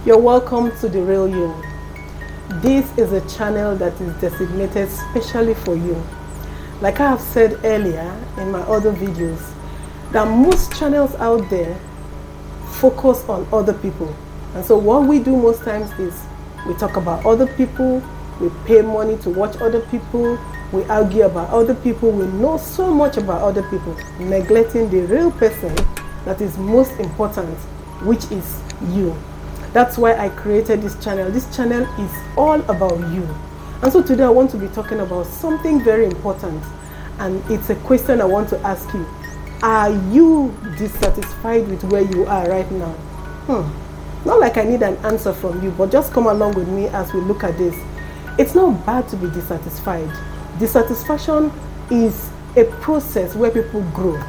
You're welcome to The Real You. This is a channel that is designated specially for you. Like I have said earlier in my other videos, that most channels out there focus on other people. And so what we do most times is we talk about other people, we pay money to watch other people, we argue about other people, we know so much about other people, neglecting the real person that is most important, which is you. That's why I created this channel. This channel is all about you. And so today I want to be talking about something very important. And it's a question I want to ask you. Are you dissatisfied with where you are right now? Not like I need an answer from you, but just come along with me as we look at this. It's not bad to be dissatisfied. Dissatisfaction is a process where people grow.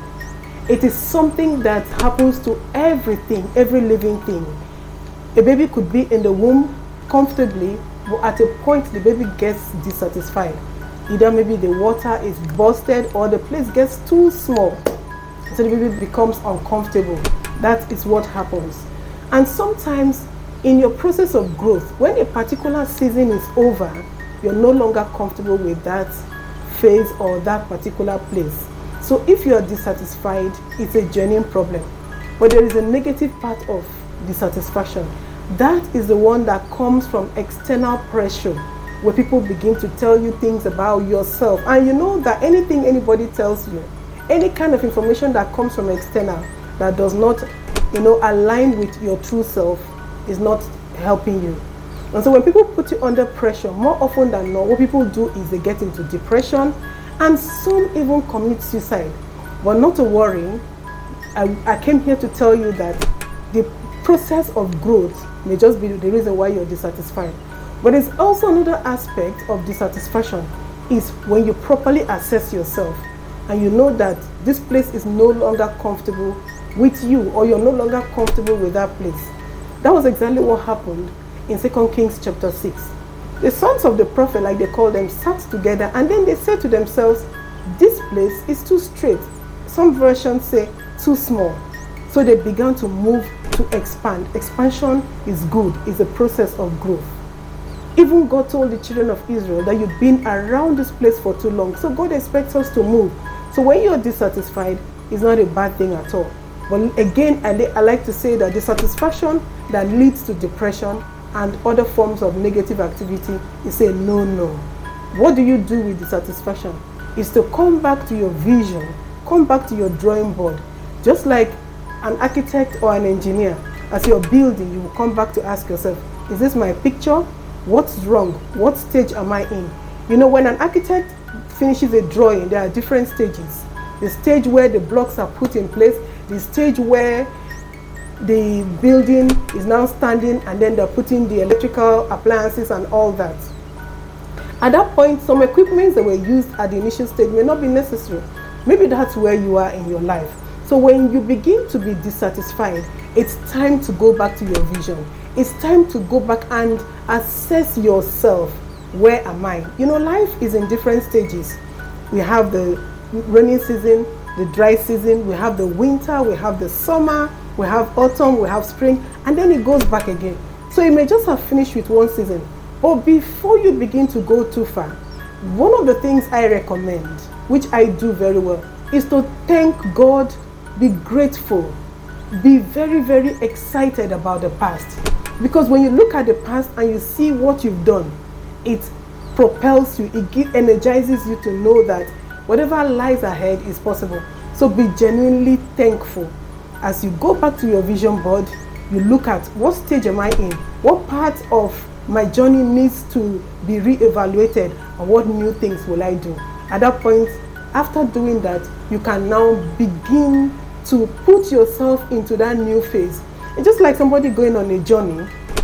It is something that happens to everything, every living thing. A baby could be in the womb comfortably, but at a point the baby gets dissatisfied. Either maybe the water is busted or the place gets too small, so the baby becomes uncomfortable. That is what happens. And sometimes in your process of growth, when a particular season is over, you're no longer comfortable with that phase or that particular place. So if you're dissatisfied, it's a genuine problem. But there is a negative part of dissatisfaction. That is the one that comes from external pressure, where people begin to tell you things about yourself. And you know that anything anybody tells you, any kind of information that comes from external that does not, align with your true self is not helping you. And so when people put you under pressure, more often than not, what people do is they get into depression, and some even commit suicide. But not to worry, I came here to tell you that the process of growth may just be the reason why you're dissatisfied. But there's also another aspect of dissatisfaction, is when you properly assess yourself and you know that this place is no longer comfortable with you, or you're no longer comfortable with that place. That was exactly what happened in 2 Kings chapter 6. The sons of the prophet, like they call them, sat together and then they said to themselves, this place is too straight. Some versions say too small. So they began to move to expand. Expansion is good, it's a process of growth. Even God told the children of Israel that you've been around this place for too long. So God expects us to move. So when you're dissatisfied, it's not a bad thing at all. But again, I like to say that dissatisfaction that leads to depression and other forms of negative activity is a no-no. What do you do with dissatisfaction? Is to come back to your vision, come back to your drawing board. Just like an architect or an engineer, as you're building, you will come back to ask yourself, is this my picture? What's wrong? What stage am I in? When an architect finishes a drawing, there are different stages. The stage where the blocks are put in place, the stage where the building is now standing, and then they're putting the electrical appliances and all that. At that point, some equipments that were used at the initial stage may not be necessary. Maybe that's where you are in your life. So when you begin to be dissatisfied, it's time to go back to your vision. It's time to go back and assess yourself. Where am I? Life is in different stages. We have the rainy season, the dry season, we have the winter, we have the summer, we have autumn, we have spring, and then it goes back again. So you may just have finished with one season. But before you begin to go too far, one of the things I recommend, which I do very well, is to thank God, be grateful, be very, very excited about the past. Because when you look at the past and you see what you've done, it propels you, it energizes you to know that whatever lies ahead is possible. So be genuinely thankful. As you go back to your vision board, you look at what stage am I in? What part of my journey needs to be re-evaluated, and what new things will I do? At that point, after doing that, you can now begin to put yourself into that new phase. It's just like somebody going on a journey.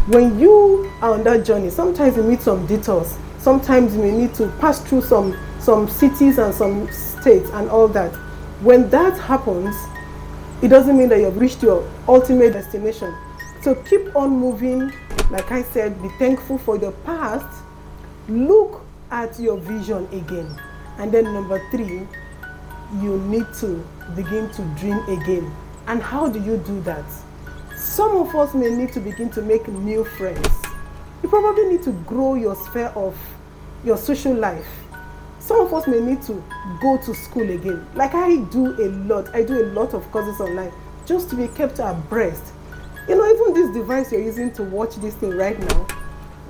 When you are on that journey, sometimes you meet some detours. Sometimes you may need to pass through some cities and some states and all that. When that happens, it doesn't mean that you've reached your ultimate destination. So keep on moving. Like I said, be thankful for the past. Look at your vision again. And then number 3, you need to begin to dream again. And how do you do that? Some of us may need to begin to make new friends. You probably need to grow your sphere of your social life. Some of us may need to go to school again. Like I do a lot of courses online just to be kept abreast. You know, even this device you're using to watch this thing right now,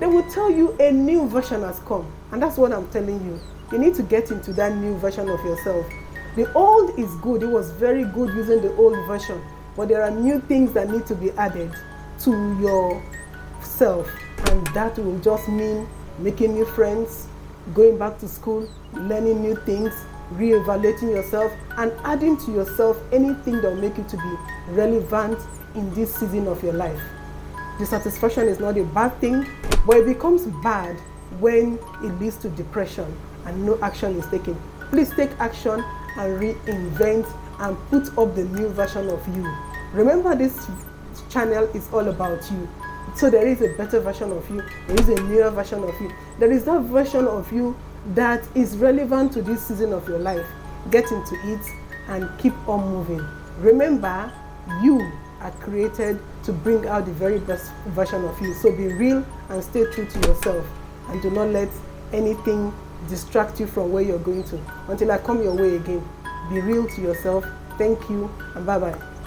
they will tell you a new version has come. And that's what I'm telling you. You need to get into that new version of yourself. The old is good. It was very good using the old version. But there are new things that need to be added to yourself. And that will just mean making new friends, going back to school, learning new things, re-evaluating yourself, and adding to yourself anything that will make you to be relevant in this season of your life. Dissatisfaction is not a bad thing, but it becomes bad when it leads to depression and no action is taken. Please take action and reinvent and put up the new version of you. Remember, this channel is all about you. So there is a better version of you. There is a newer version of you. There is that version of you that is relevant to this season of your life. Get into it and keep on moving. Remember, you are created to bring out the very best version of you. So be real and stay true to yourself. And do not let anything distract you from where you're going to. Until I come your way again, be real to yourself. Thank you and bye-bye.